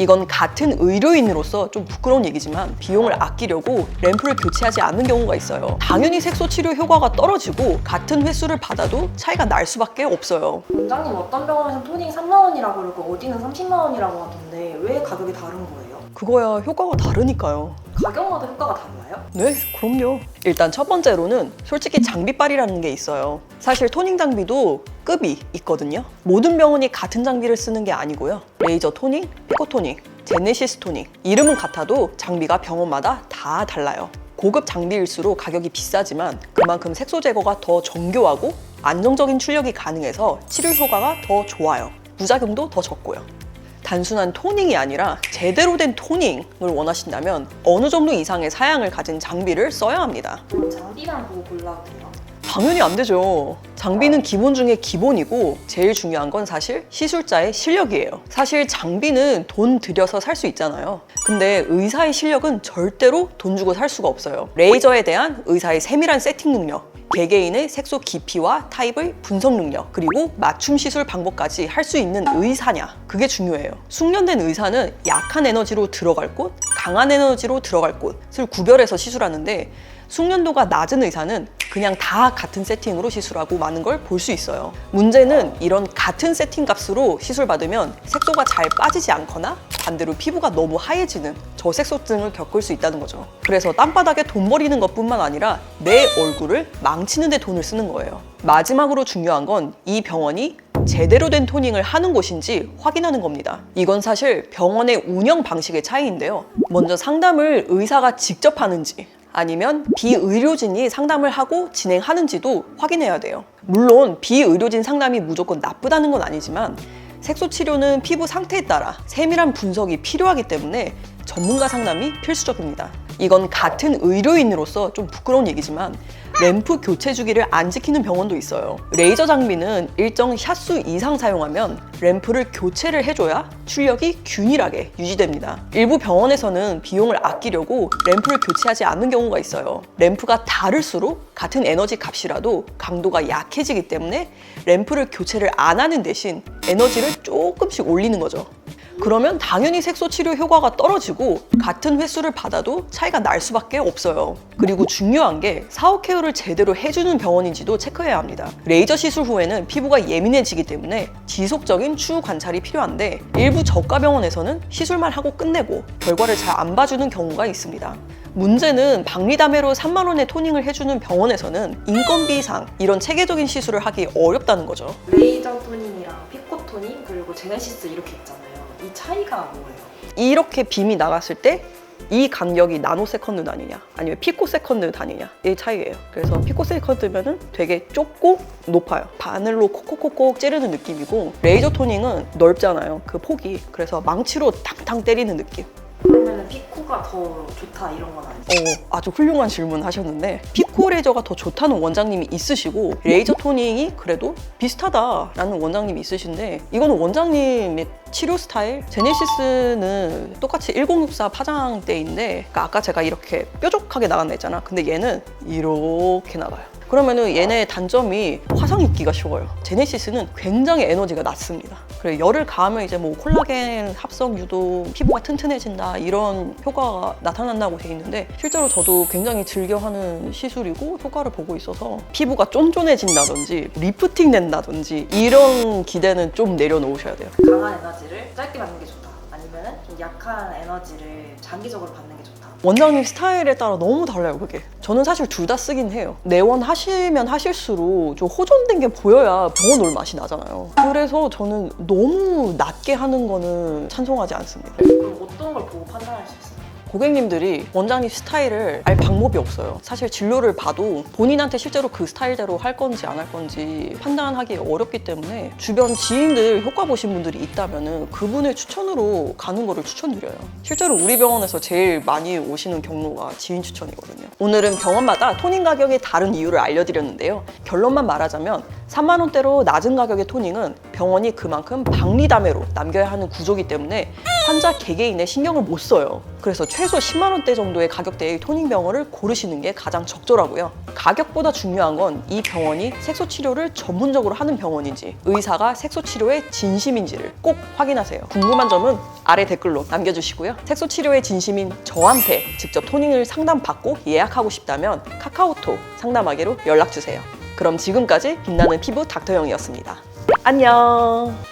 이건 같은 의료인으로서 좀 부끄러운 얘기지만 비용을 아끼려고 램프를 교체하지 않는 경우가 있어요. 당연히 색소 치료 효과가 떨어지고 같은 횟수를 받아도 차이가 날 수밖에 없어요. 원장님 어떤 병원에서는 토닝 3만 원이라고 그러고 어디는 30만 원이라고 하던데 왜 가격이 다른 거예요? 그거야 효과가 다르니까요. 가격마다 효과가 달라요? 네, 그럼요. 일단 첫 번째로는 솔직히 장비빨이라는 게 있어요. 사실 토닝 장비도 급이 있거든요. 모든 병원이 같은 장비를 쓰는 게 아니고요. 레이저 토닝, 피코 토닝, 제네시스 토닝. 이름은 같아도 장비가 병원마다 다 달라요. 고급 장비일수록 가격이 비싸지만 그만큼 색소 제거가 더 정교하고 안정적인 출력이 가능해서 치료 효과가 더 좋아요. 부작용도 더 적고요. 단순한 토닝이 아니라 제대로 된 토닝을 원하신다면 어느 정도 이상의 사양을 가진 장비를 써야 합니다. 그럼 장비만 보고 골라도 돼요? 당연히 안 되죠. 장비는 기본 중에 기본이고 제일 중요한 건 사실 시술자의 실력이에요. 사실 장비는 돈 들여서 살 수 있잖아요. 근데 의사의 실력은 절대로 돈 주고 살 수가 없어요. 레이저에 대한 의사의 세밀한 세팅 능력, 개개인의 색소 깊이와 타입의 분석 능력, 그리고 맞춤 시술 방법까지 할 수 있는 의사냐, 그게 중요해요. 숙련된 의사는 약한 에너지로 들어갈 곳, 강한 에너지로 들어갈 곳을 구별해서 시술하는데 숙련도가 낮은 의사는 그냥 다 같은 세팅으로 시술하고 많은 걸 볼 수 있어요. 문제는 이런 같은 세팅 값으로 시술받으면 색소가 잘 빠지지 않거나 반대로 피부가 너무 하얘지는 저색소증을 겪을 수 있다는 거죠. 그래서 땀바닥에 돈 버리는 것뿐만 아니라 내 얼굴을 망치는 데 돈을 쓰는 거예요. 마지막으로 중요한 건 이 병원이 제대로 된 토닝을 하는 곳인지 확인하는 겁니다. 이건 사실 병원의 운영 방식의 차이인데요. 먼저 상담을 의사가 직접 하는지 아니면 비의료진이 상담을 하고 진행하는지도 확인해야 돼요. 물론 비의료진 상담이 무조건 나쁘다는 건 아니지만 색소 치료는 피부 상태에 따라 세밀한 분석이 필요하기 때문에 전문가 상담이 필수적입니다. 이건 같은 의료인으로서 좀 부끄러운 얘기지만 램프 교체 주기를 안 지키는 병원도 있어요. 레이저 장비는 일정 샷수 이상 사용하면 램프를 교체를 해줘야 출력이 균일하게 유지됩니다. 일부 병원에서는 비용을 아끼려고 램프를 교체하지 않는 경우가 있어요. 램프가 다를수록 같은 에너지 값이라도 강도가 약해지기 때문에 램프를 교체를 안 하는 대신 에너지를 조금씩 올리는 거죠. 그러면 당연히 색소 치료 효과가 떨어지고 같은 횟수를 받아도 차이가 날 수밖에 없어요. 그리고 중요한 게 사후 케어를 제대로 해주는 병원인지도 체크해야 합니다. 레이저 시술 후에는 피부가 예민해지기 때문에 지속적인 추후 관찰이 필요한데 일부 저가 병원에서는 시술만 하고 끝내고 결과를 잘 안 봐주는 경우가 있습니다. 문제는 박리담회로 3만 원의 토닝을 해주는 병원에서는 인건비상 이런 체계적인 시술을 하기 어렵다는 거죠. 레이저 토닝이랑 피코 토닝 그리고 제네시스 이렇게 있잖아요. 이 차이가 뭐예요? 이렇게 빔이 나갔을 때 이 간격이 나노 세컨드 단위냐 아니면 피코 세컨드 단위냐 이 차이예요. 그래서 피코 세컨드면은 되게 좁고 높아요. 바늘로 콕콕콕콕 찌르는 느낌이고 레이저 토닝은 넓잖아요. 그 폭이. 그래서 망치로 탕탕 때리는 느낌. 그러면 피코가 더 좋다 이런 건 아니죠? 아주 훌륭한 질문 하셨는데 피코 레이저가 더 좋다는 원장님이 있으시고 레이저 토닝이 그래도 비슷하다라는 원장님이 있으신데 이거는 원장님의 치료 스타일. 제네시스는 똑같이 1064 파장대인데 그러니까 아까 제가 이렇게 뾰족하게 나간다 했잖아. 근데 얘는 이렇게 나가요. 그러면은 얘네의 단점이 화상 입기가 쉬워요. 제네시스는 굉장히 에너지가 낮습니다. 그리고 열을 가하면 이제 뭐 콜라겐 합성 유도, 피부가 튼튼해진다 이런 효과가 나타난다고 돼 있는데 실제로 저도 굉장히 즐겨하는 시술이고 효과를 보고 있어서 피부가 쫀쫀해진다든지 리프팅 된다든지 이런 기대는 좀 내려놓으셔야 돼요. 강한 에너지를 짧게 받는 게 좋다. 아니면 좀 약한 에너지를 장기적으로 받는 게 좋다. 원장님 스타일에 따라 너무 달라요, 그게. 저는 사실 둘 다 쓰긴 해요. 내원 하시면 하실수록 좀 호전된 게 보여야 병원 올 맛이 나잖아요. 그래서 저는 너무 낮게 하는 거는 찬성하지 않습니다. 그럼 어떤 걸 보고 판단할 수 있어요? 고객님들이 원장님 스타일을 알 방법이 없어요. 사실 진료를 봐도 본인한테 실제로 그 스타일대로 할 건지 안 할 건지 판단하기 어렵기 때문에 주변 지인들 효과 보신 분들이 있다면 그분의 추천으로 가는 거를 추천드려요. 실제로 우리 병원에서 제일 많이 오시는 경로가 지인 추천이거든요. 오늘은 병원마다 토닝 가격이 다른 이유를 알려드렸는데요. 결론만 말하자면 3만 원대로 낮은 가격의 토닝은 병원이 그만큼 박리담회로 남겨야 하는 구조이기 때문에 환자 개개인의 신경을 못 써요. 그래서 최소 10만 원대 정도의 가격대의 토닝 병원을 고르시는 게 가장 적절하고요. 가격보다 중요한 건 이 병원이 색소 치료를 전문적으로 하는 병원인지, 의사가 색소 치료에 진심인지를 꼭 확인하세요. 궁금한 점은 아래 댓글로 남겨주시고요. 색소 치료에 진심인 저한테 직접 토닝을 상담받고 예약하고 싶다면 카카오톡 상담하기로 연락주세요. 그럼 지금까지 빛나는 피부 닥터영이었습니다. 안녕.